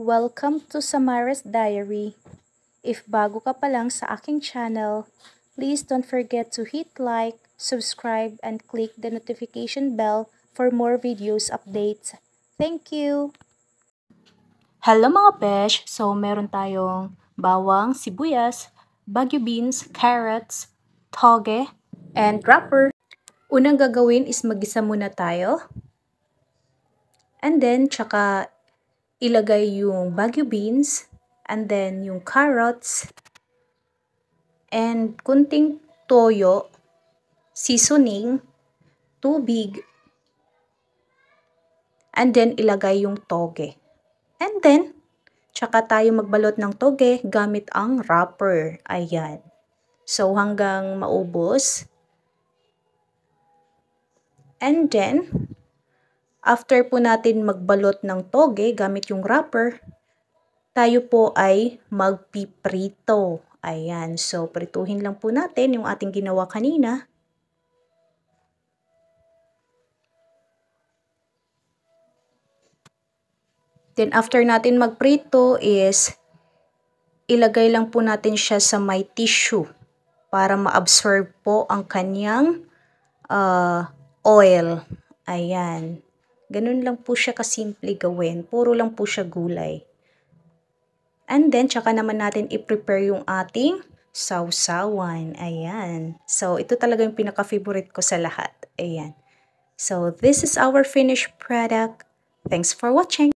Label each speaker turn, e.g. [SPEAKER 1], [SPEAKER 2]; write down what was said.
[SPEAKER 1] Welcome to Samara's Diary. If bago ka pa lang sa aking channel, please don't forget to hit like, subscribe, and click the notification bell for more videos updates. Thank you! Hello mga besh! So meron tayong bawang, sibuyas, bagu beans, carrots, toge, and wrapper. Unang gagawin is magisa muna tayo. And then, tsaka ilagay yung bagu beans, and then yung carrots, and kunting toyo, seasoning, tubig, and then ilagay yung toge. And then, tsaka tayo magbalot ng toge gamit ang wrapper. Ayan. So, hanggang maubos. And then, after po natin magbalot ng toge gamit yung wrapper, tayo po ay magpiprito. Ayan. So, prituhin lang po natin yung ating ginawa kanina. Then, after natin magprito is, ilagay lang po natin siya sa may tissue para ma-absorb po ang kanyang oil. Ayan. Ganun lang po siya kasimple gawin. Puro lang po siya gulay. And then, tsaka naman natin i-prepare yung ating sawsawan. Ayan. So, ito talaga yung pinaka-favorite ko sa lahat. Ayan. So, this is our finished product. Thanks for watching.